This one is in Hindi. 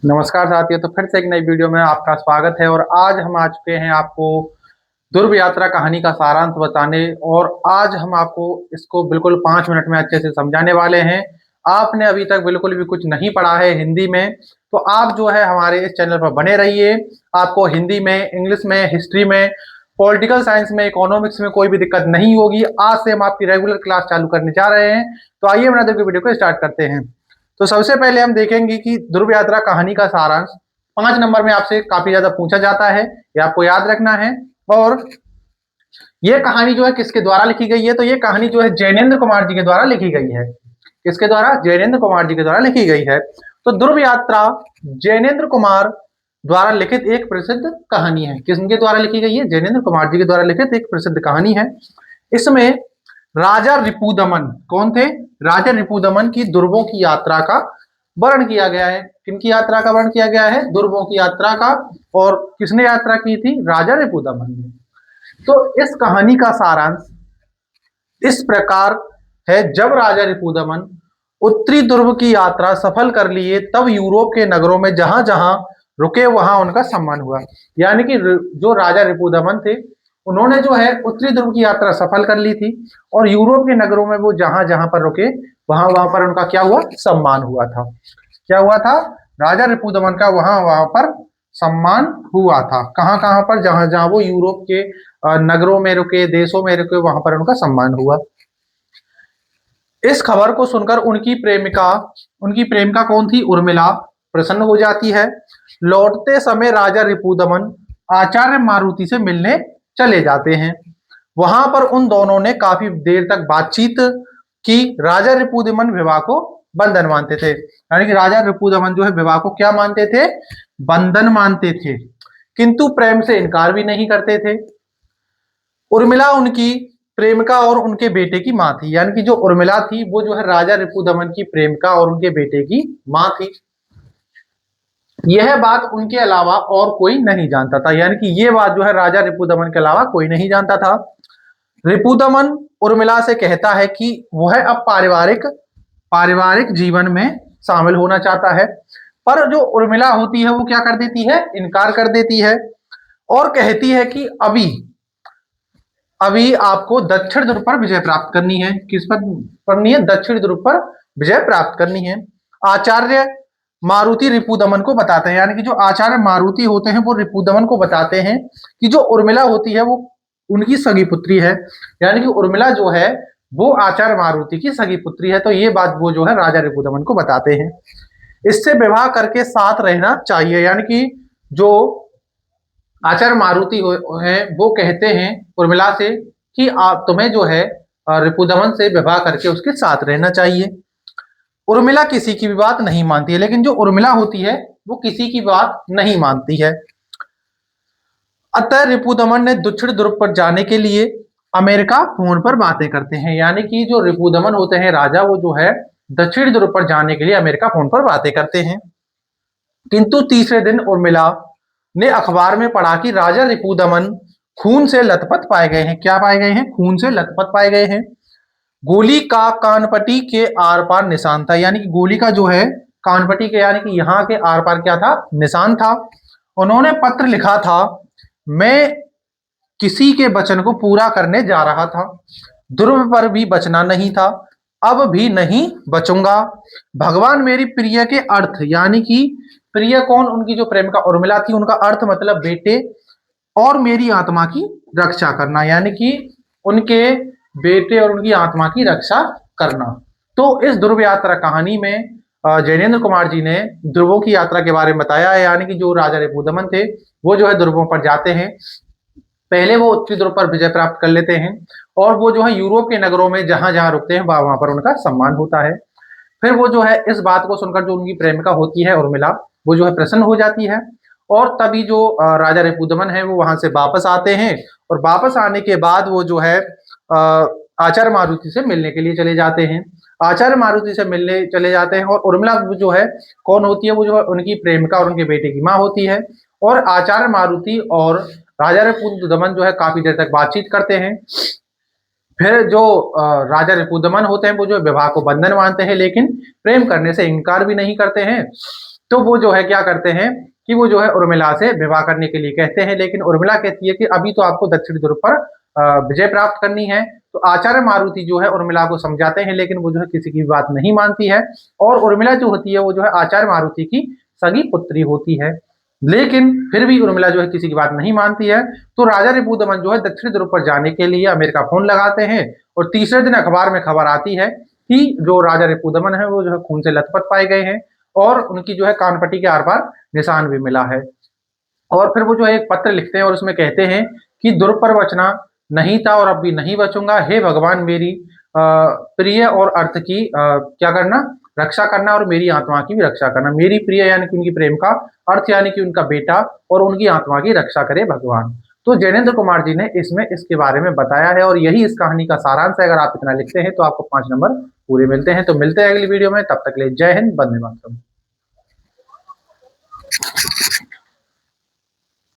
नमस्कार साथियों। तो फिर से एक नई वीडियो में आपका स्वागत है और आज हम आ चुके हैं आपको ध्रुव यात्रा कहानी का सारांश बताने। और आज हम आपको इसको बिल्कुल 5 मिनट में अच्छे से समझाने वाले हैं। आपने अभी तक बिल्कुल भी कुछ नहीं पढ़ा है हिंदी में, तो आप जो है हमारे इस चैनल पर बने रहिए। आपको हिंदी में, इंग्लिश में, हिस्ट्री में, पॉलिटिकल साइंस में, इकोनॉमिक्स में कोई भी दिक्कत नहीं होगी। आज से हम आपकी रेगुलर क्लास चालू करने जा रहे हैं। तो आइए बना देर वीडियो को स्टार्ट करते हैं। तो सबसे पहले हम देखेंगे कि ध्रुव यात्रा कहानी का सारांश 5 नंबर में आपसे काफी ज्यादा पूछा जाता है, ये आपको याद रखना है। और ये कहानी जो है किसके द्वारा लिखी गई है, तो ये कहानी जो है जैनेन्द्र कुमार जी के द्वारा लिखी गई है। किसके द्वारा? जैनेन्द्र कुमार जी के द्वारा लिखी गई है। तो ध्रुव यात्रा जैनेन्द्र कुमार द्वारा लिखित एक प्रसिद्ध कहानी है। किसके द्वारा लिखी गई है? जैनेन्द्र कुमार जी के द्वारा लिखित एक प्रसिद्ध कहानी है। इसमें राजा रिपुदमन कौन थे? राजा रिपुदमन की ध्रुवों की यात्रा का वर्णन किया गया है। किनकी यात्रा का वर्णन किया गया है? ध्रुवों की यात्रा का। और किसने यात्रा की थी? राजा रिपुदमन ने। तो इस कहानी का सारांश इस प्रकार है। जब राजा रिपुदमन उत्तरी ध्रुव की यात्रा सफल कर लिए, तब यूरोप के नगरों में जहां जहां रुके वहां उनका सम्मान हुआ। यानी कि जो राजा रिपुदमन थे, उन्होंने जो है उत्तरी ध्रुव की यात्रा सफल कर ली थी और यूरोप के नगरों में वो जहां जहां पर रुके वहां वहां पर उनका क्या हुआ? सम्मान हुआ था। क्या हुआ था? राजा रिपुदमन का वहां वहां पर सम्मान हुआ था। कहां कहां पर? जहां जहां वो यूरोप के नगरों में रुके, देशों में रुके, वहां पर उनका सम्मान हुआ। इस खबर को सुनकर उनकी प्रेमिका कौन थी? उर्मिला प्रसन्न हो जाती है। लौटते समय राजा रिपुदमन आचार्य मारुति से मिलने चले जाते हैं। वहां पर उन दोनों ने काफी देर तक बातचीत की। राजा रिपुदमन विवाह को बंधन मानते थे। यानी कि राजा रिपुदमन जो है विवाह को क्या मानते थे? बंधन मानते थे, किंतु प्रेम से इनकार भी नहीं करते थे। उर्मिला उनकी प्रेमिका और उनके बेटे की मां थी। यानी कि जो उर्मिला थी वो जो है राजा रिपुदमन की प्रेमिका और उनके बेटे की मां थी। यह बात उनके अलावा और कोई नहीं जानता था। यानी कि ये बात जो है राजा रिपुदमन के अलावा कोई नहीं जानता था। रिपुदमन उर्मिला से कहता है कि वह अब पारिवारिक पारिवारिक जीवन में शामिल होना चाहता है, पर जो उर्मिला होती है वो क्या कर देती है? इनकार कर देती है और कहती है कि अभी अभी आपको दक्षिण ध्रुव पर विजय प्राप्त करनी है। किस पर करनी है? दक्षिण ध्रुव पर विजय प्राप्त करनी है। आचार्य मारुति रिपुदमन को बताते हैं, यानी कि जो आचार्य मारुति होते हैं वो रिपुदमन को बताते हैं कि जो उर्मिला होती है वो उनकी सगी पुत्री है। यानी कि उर्मिला जो है वो आचार्य मारुति की सगी पुत्री है। तो ये बात वो जो है राजा रिपुदमन को बताते हैं। इससे विवाह करके साथ रहना चाहिए। यानी कि जो आचार्य मारुति है वो कहते हैं उर्मिला से कि आप तुम्हें जो है रिपुदमन से विवाह करके उसके साथ रहना चाहिए। उर्मिला किसी की भी बात नहीं मानती है, लेकिन जो उर्मिला होती है वो किसी की बात नहीं मानती है। अतः रिपुदमन ने दक्षिण ध्रुव पर जाने के लिए अमेरिका फोन पर बातें करते हैं। यानी कि जो रिपुदमन होते हैं राजा, वो जो है दक्षिण ध्रुव पर जाने के लिए अमेरिका फोन पर बातें करते हैं। किंतु तीसरे दिन उर्मिला ने अखबार में पढ़ा कि राजा रिपुदमन खून से लथपथ पाए गए हैं। क्या पाए गए हैं? खून से लथपथ पाए गए हैं। गोली का कानपट्टी के आर पार निशान था। यानी कि गोली का जो है कानपट्टी के यानी कि यहाँ के आर पार क्या था? निशान था। उन्होंने पत्र लिखा था, मैं किसी के वचन को पूरा करने जा रहा था। ध्रुव पर भी बचना नहीं था, अब भी नहीं बचूंगा। भगवान मेरी प्रिय के अर्थ, यानी कि प्रिय कौन? उनकी जो प्रेमिका उर्मिला थी, उनका अर्थ मतलब बेटे और मेरी आत्मा की रक्षा करना। यानी कि उनके बेटे और उनकी आत्मा की रक्षा करना। तो इस ध्रुव यात्रा कहानी में जैनेन्द्र कुमार जी ने ध्रुवों की यात्रा के बारे में बताया है। यानी कि जो राजा रिपुदमन थे वो जो है ध्रुवों पर जाते हैं। पहले वो उत्तरी ध्रुव पर विजय प्राप्त कर लेते हैं और वो जो है यूरोप के नगरों में जहां जहां रुकते हैं वहां पर उनका सम्मान होता है। फिर वो जो है इस बात को सुनकर जो उनकी प्रेमिका होती है उर्मिला, वो जो है प्रसन्न हो जाती है। और तभी जो राजा रिपुदमन है वो वहां से वापस आते हैं और वापस आने के बाद वो जो है आचार्य मारुति से मिलने के लिए चले जाते हैं। आचार्य मारुति से मिलने चले जाते हैं और उर्मिला जो है कौन होती है? वो जो है उनकी प्रेमिका और उनके बेटे की माँ होती है। और आचार्य मारुति और राजा रिपुदमन जो है काफी देर तक बातचीत करते हैं। फिर जो राजा रिपुदमन होते हैं वो जो विवाह को बंधन मानते हैं, लेकिन प्रेम करने से इनकार भी नहीं करते हैं। तो वो जो है क्या करते हैं कि वो जो है उर्मिला से विवाह करने के लिए कहते हैं, लेकिन उर्मिला कहती है कि अभी तो आपको दक्षिण ध्रुव पर विजय प्राप्त करनी है। तो आचार्य मारुति जो है उर्मिला को समझाते हैं, लेकिन वो जो है किसी की बात नहीं मानती है, और उर्मिला जो होती है वो जो है आचार्य मारुति की सगी पुत्री होती है। लेकिन फिर भी उर्मिला जो है किसी की बात नहीं मानती है। तो राजा रिपुदमन जो है दक्षिण ध्रुव पर जाने के लिए अमेरिका फोन लगाते हैं, और तीसरे दिन अखबार में खबर आती है कि जो राजा रिपुदमन है वो जो है खून से लथपथ पाए गए हैं, और उनकी जो है कानपट्टी के आर पार निशान भी मिला है। और फिर वो जो है एक पत्र लिखते हैं और उसमें कहते हैं कि ध्रुव पर बचना नहीं था और अब भी नहीं बचूंगा। हे भगवान, मेरी प्रिय और अर्थ की क्या करना, रक्षा करना, और मेरी आत्मा की भी रक्षा करना। मेरी प्रिय यानी कि उनकी प्रेम का, अर्थ यानी कि उनका बेटा, और उनकी आत्मा की रक्षा करे भगवान। तो जैनेन्द्र कुमार जी ने इसमें इसके बारे में बताया है, और यही इस कहानी का सारांश है। अगर आप इतना लिखते हैं तो आपको 5 नंबर पूरे मिलते हैं। तो मिलते हैं अगली वीडियो में, तब तक के लिए जय हिंद, वंदे मातरम।